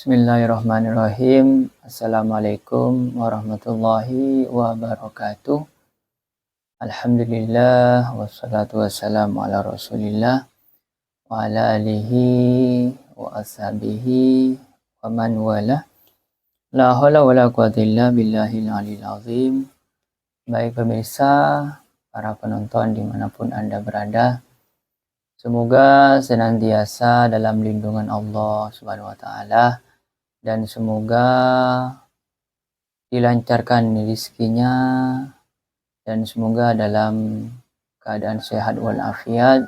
Bismillahirrahmanirrahim. Assalamualaikum warahmatullahi wabarakatuh. Alhamdulillah wassalatu wassalamu ala Rasulillah wa ala alihi wa ashabihi wa man wala. La haula wala quwwata illa billahil aliyil azim. Baik pemirsa, para penonton dimanapun Anda berada, semoga senantiasa dalam lindungan Allah Subhanahu wa taala dan semoga dilancarkan rezekinya dan semoga dalam keadaan sehat walafiat,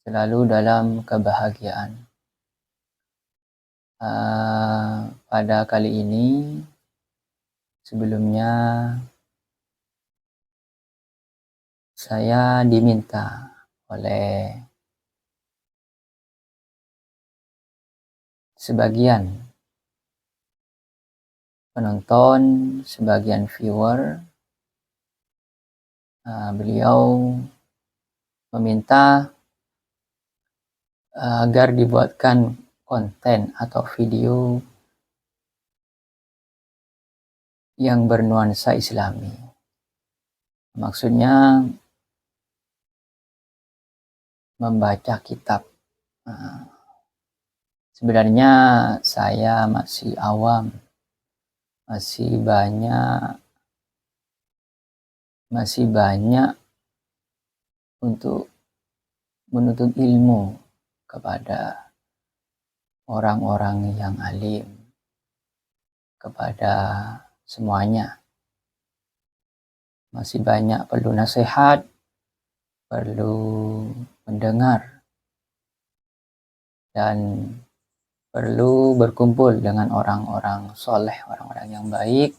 selalu dalam kebahagiaan. Pada kali ini sebelumnya saya diminta oleh sebagian penonton, sebagian viewer, beliau meminta agar dibuatkan konten atau video yang bernuansa Islami. Maksudnya membaca kitab. Sebenarnya saya masih awam, masih banyak untuk menuntut ilmu kepada orang-orang yang alim, kepada semuanya. Masih banyak perlu nasihat, perlu mendengar, dan perlu berkumpul dengan orang-orang soleh, orang-orang yang baik,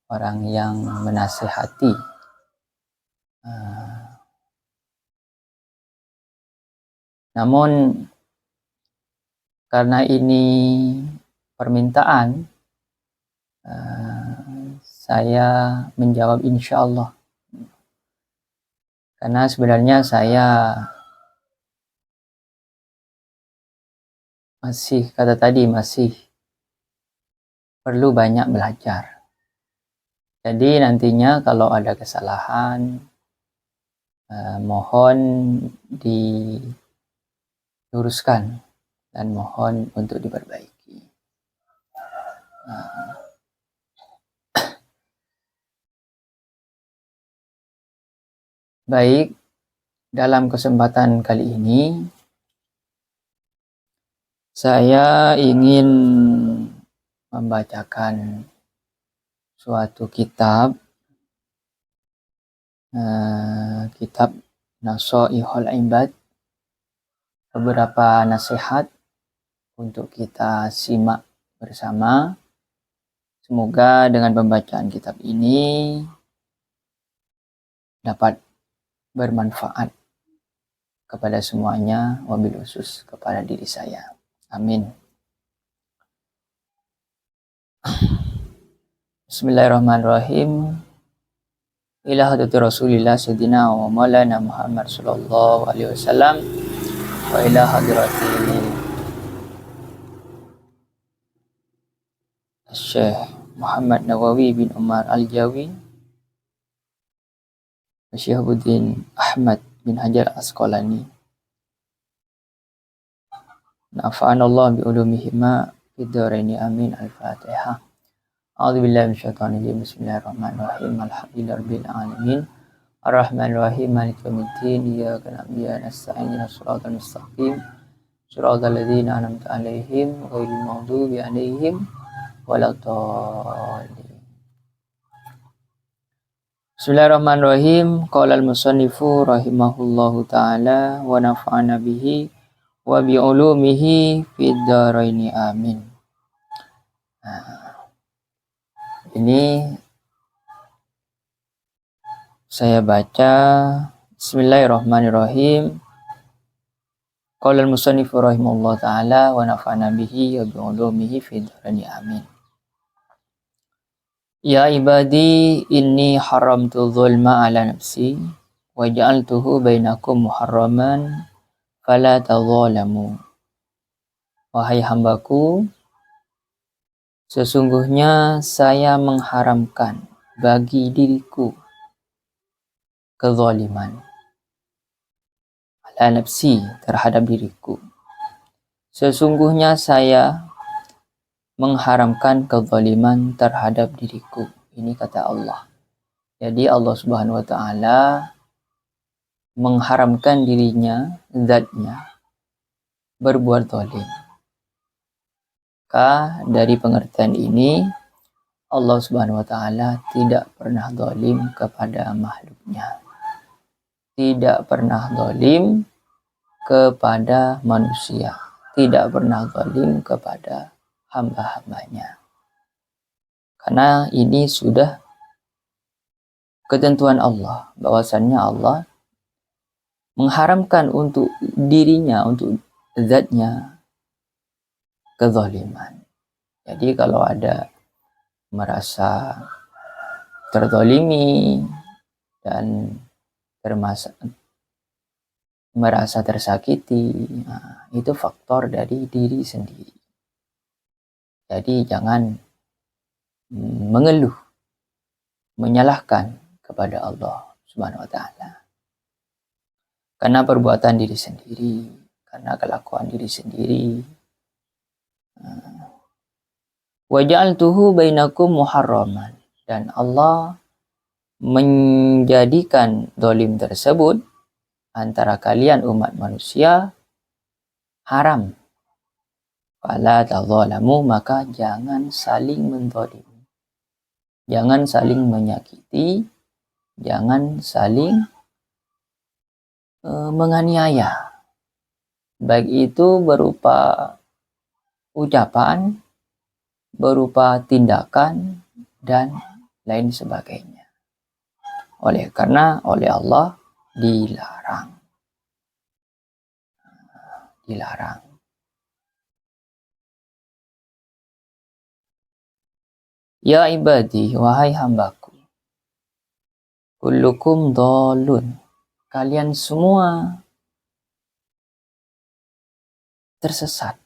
orang yang menasihati. Namun karena ini permintaan, saya menjawab insya Allah. Karena sebenarnya saya masih perlu banyak belajar. Jadi nantinya kalau ada kesalahan, mohon diluruskan dan mohon untuk diperbaiki. Baik, dalam kesempatan kali ini saya ingin membacakan suatu kitab, kitab Nashaihul Ibad, beberapa nasihat untuk kita simak bersama. Semoga dengan pembacaan kitab ini dapat bermanfaat kepada semuanya, wabil khusus kepada diri saya. Amin. Bismillahirrahmanirrahim. Ila hadrati Rasulillah Sayyidina wa Maulana Muhammad sallallahu alaihi wasallam wa ila hadrati Syekh Muhammad Nawawi bin Umar Al-Jawi, Syihabuddin Ahmad bin Hajar Asqalani. Nafa'anallahu bi ulumihima fid dharaini amin. Al-Fatihah. A'udzubillahi minasyaitonir rajim. Bismillahirrahmanirrahim. Alhamdulillahirabbil alamin. Arrahmanirrahim. Maliki yaumiddin. Iyyaka na'budu wa iyyaka nasta'in. Ihdinas siratal mustaqim. Siratal ladzina an'amta 'alaihim ghairil maghdubi 'alaihim waladdallin. Bismillahirrahmanirrahim. Qala al-musannifu rahimahullahu ta'ala wa nafa'ana bihi wa bi ulumihi fid dharaini amin. Ini saya baca. Bismillahirrahmanirrahim. Qala al-musannifu rahimahullahu ta'ala wa nafa'ana bihi wa bi ulumihi fid dharaini amin. Ya ibadi inni haramtu zulma ala nafsi wa ja'altuhu bainakum muharraman fala tadzalamu. Wahai hambaku, Sesungguhnya saya mengharamkan bagi diriku kezaliman ala nafsi, terhadap diriku. Sesungguhnya saya mengharamkan kezaliman terhadap diriku. Ini kata Allah. Jadi Allah Subhanahu wa taala mengharamkan dirinya, zatnya, berbuat zalim. Maka dari pengertian ini, Allah Subhanahu wa taala tidak pernah zalim kepada makhluknya. Tidak pernah zalim kepada manusia. Tidak pernah zalim kepada hamba-hambanya. Karena ini sudah ketentuan Allah, bahwasannya Allah mengharamkan untuk dirinya, untuk zatnya, kezaliman. Jadi kalau ada merasa terzalimi dan merasa tersakiti, itu faktor dari diri sendiri. Jadi jangan mengeluh, menyalahkan kepada Allah Subhanahu wa taala. Karena perbuatan diri sendiri, karena kelakuan diri sendiri. Wa ja'altuhu bainakum muharraman, dan Allah menjadikan zalim tersebut antara kalian umat manusia haram. Fala tadzalamu, maka jangan saling menzalimi. Jangan saling menyakiti, jangan saling menganiaya. Baik itu berupa ucapan, berupa tindakan, dan lain sebagainya. Karena oleh Allah dilarang. Dilarang. Ya ibadi, wahai hambaku, kullukum dhalun, kalian semua tersesat.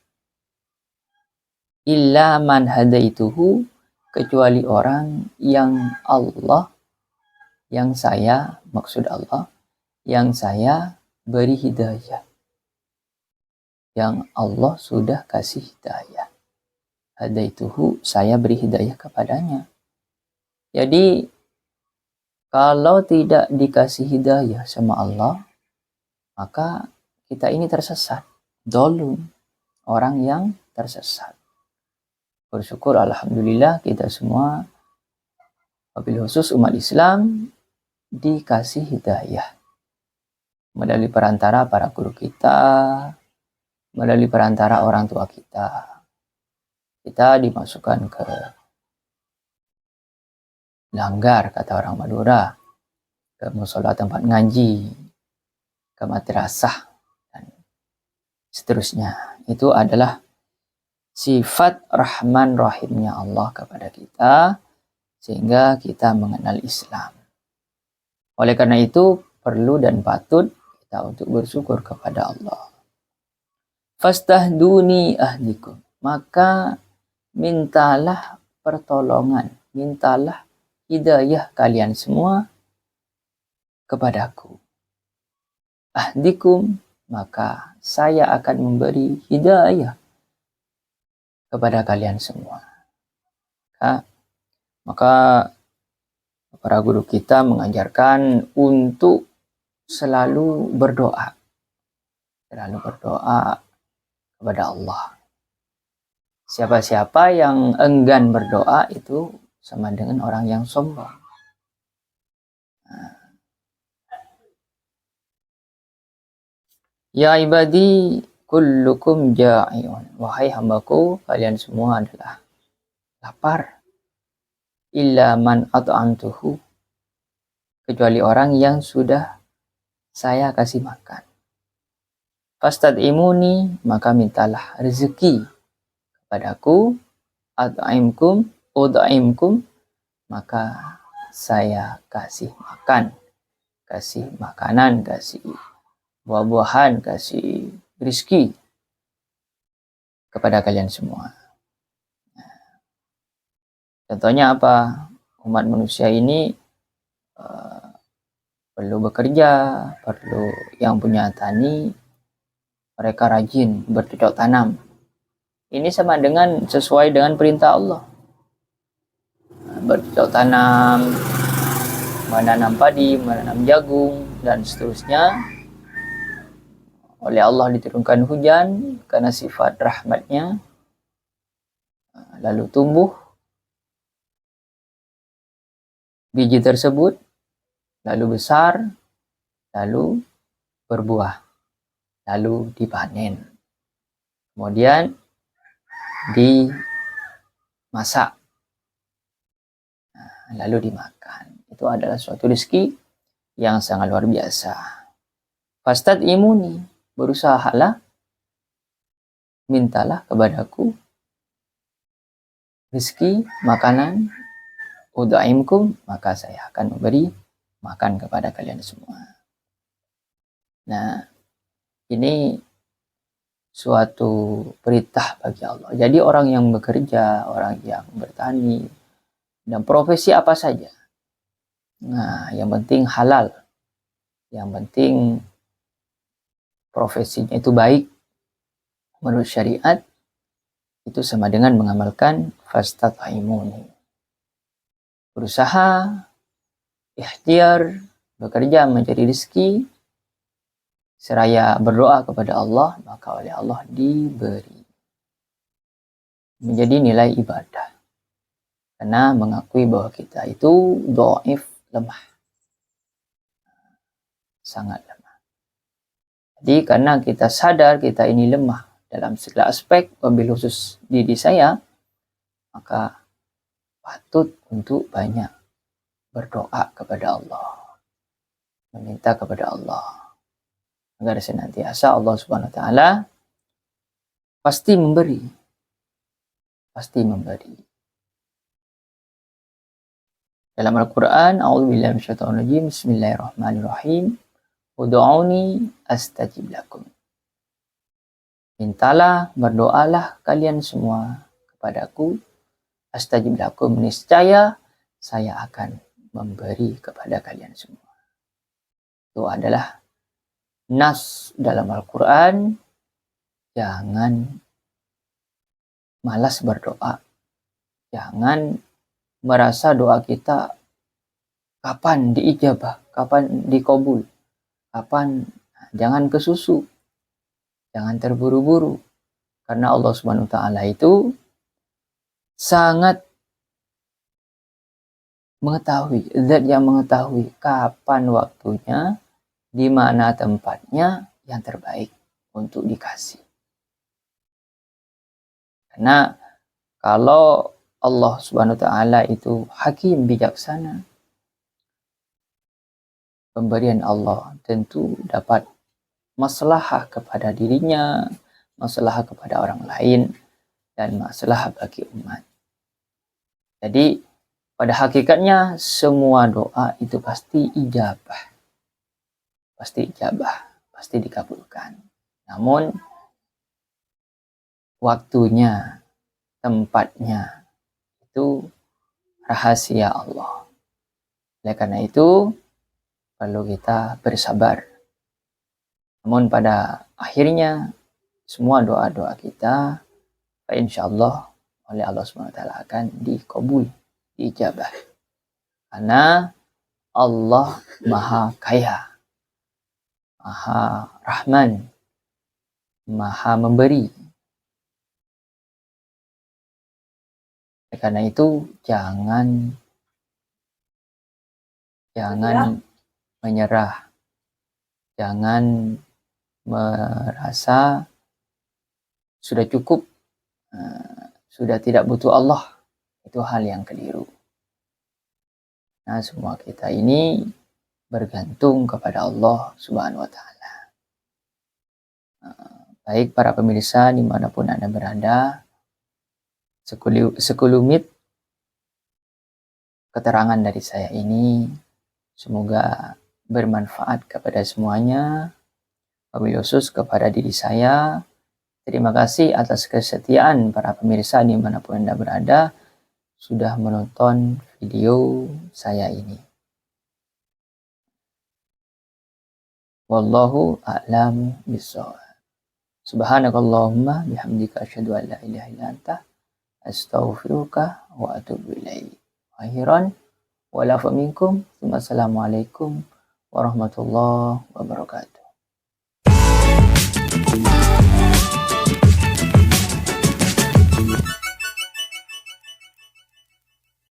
Illa man hadaituhu, kecuali orang yang Allah, yang saya, maksud Allah, yang saya beri hidayah. Yang Allah sudah kasih hidayah. Hadaituhu, saya beri hidayah kepadanya. Jadi kalau tidak dikasih hidayah sama Allah, maka kita ini tersesat. Dhalun, orang yang tersesat. Bersyukur alhamdulillah kita semua, wabil khusus umat Islam, dikasih hidayah melalui perantara para guru kita, melalui perantara orang tua kita. Kita dimasukkan ke langgar, kata orang Madura, ke musola tempat ngaji, ke madrasah, dan seterusnya. Itu adalah sifat Rahman Rahimnya Allah kepada kita, sehingga kita mengenal Islam. Oleh karena itu, perlu dan patut kita untuk bersyukur kepada Allah. Fastahduni ahdikum, maka mintalah pertolongan, mintalah hidayah kalian semua kepadaku. Ahdikum, maka saya akan memberi hidayah kepada kalian semua. Maka para guru kita mengajarkan untuk selalu berdoa. Selalu berdoa kepada Allah. Siapa-siapa yang enggan berdoa itu sama dengan orang yang sombong. Ya ibadi kullukum ja'iun. Wahai hambaku, kalian semua adalah lapar. Illa man at'amtuhu, kecuali orang yang sudah saya kasih makan. Fastad'imuni, maka mintalah rezeki kepadaku. At'imkum, ud'imkum, maka saya kasih makan, kasih makanan, kasih buah-buahan, kasih rezeki kepada kalian semua. Contohnya apa? Umat manusia ini perlu bekerja, perlu yang punya tani, mereka rajin bercocok tanam. Ini sama dengan sesuai dengan perintah Allah. Bercocok tanam, menanam padi, menanam jagung, dan seterusnya. Oleh Allah diturunkan hujan karena sifat rahmatnya, lalu tumbuh biji tersebut, lalu besar, lalu berbuah, lalu dipanen, kemudian dimasak, lalu dimakan. Itu adalah suatu rezeki yang sangat luar biasa. Fastad imuni, berusahalah, mintalah kepadaku rezeki, makanan, ud'aimkum, maka saya akan memberi makan kepada kalian semua. Nah, ini suatu perintah bagi Allah. Jadi orang yang bekerja, orang yang bertani, dan profesi apa saja. Nah, yang penting halal. Yang penting profesinya itu baik menurut syariat, itu sama dengan mengamalkan fastata'imuni. Berusaha, ikhtiar, bekerja mencari rezeki, seraya berdoa kepada Allah, maka oleh Allah diberi. Menjadi nilai ibadah. Karena mengakui bahwa kita itu dhaif, lemah. Sangat lemah. Jadi karena kita sadar kita ini lemah dalam segala aspek, wabil khusus diri saya, maka patut untuk banyak berdoa kepada Allah. Meminta kepada Allah. Agar senantiasa Allah Subhanahu wa taala pasti memberi. Pasti memberi. Dalam Al-Quran, A'udzubillahi minasyaitonir rajim, Bismillahirrahmanirrahim, Ud'uni astajib lakum. Mintalah, berdoalah kalian semua kepadaku, astajib lakum, niscaya saya akan memberi kepada kalian semua. Itu adalah nas dalam Al-Quran. Jangan malas berdoa. Jangan merasa doa kita kapan diijabah, kapan dikabul, kapan. Jangan kesusu, jangan terburu-buru, karena Allah Subhanahu wa taala itu sangat mengetahui, zat yang mengetahui kapan waktunya, di mana tempatnya yang terbaik untuk dikasih. Karena kalau Allah Subhanahu wa taala itu hakim, bijaksana, pemberian Allah tentu dapat maslahah kepada dirinya, maslahah kepada orang lain, dan maslahah bagi umat. Jadi pada hakikatnya semua doa itu pasti ijabah. Pasti ijabah, pasti dikabulkan. Namun waktunya, tempatnya itu rahasia Allah. Oleh karena itu perlu kita bersabar. Namun pada akhirnya semua doa-doa kita insyaallah oleh Allah SWT akan dikabul, diijabah. Karena Allah Maha Kaya, Maha Rahman, Maha Memberi. Karena itu jangan menyerah, jangan merasa sudah cukup, sudah tidak butuh Allah. Itu hal yang keliru. Nah, semua kita ini bergantung kepada Allah Subhanahu wa taala. Baik para pemirsa dimanapun Anda berada, sekelumit keterangan dari saya ini semoga bermanfaat kepada semuanya, wabil khusus kepada diri saya. Terima kasih atas kesetiaan para pemirsa dimanapun Anda berada. sudah menonton video saya ini. Wallahu a'lam bishawab. Subhanakallahumma bihamdika asyhadu an la ilaha illa anta astaghfiruka wa atubu ilaik. Akhiran wa la minkum. Wassalamualaikum warahmatullahi wabarakatuh.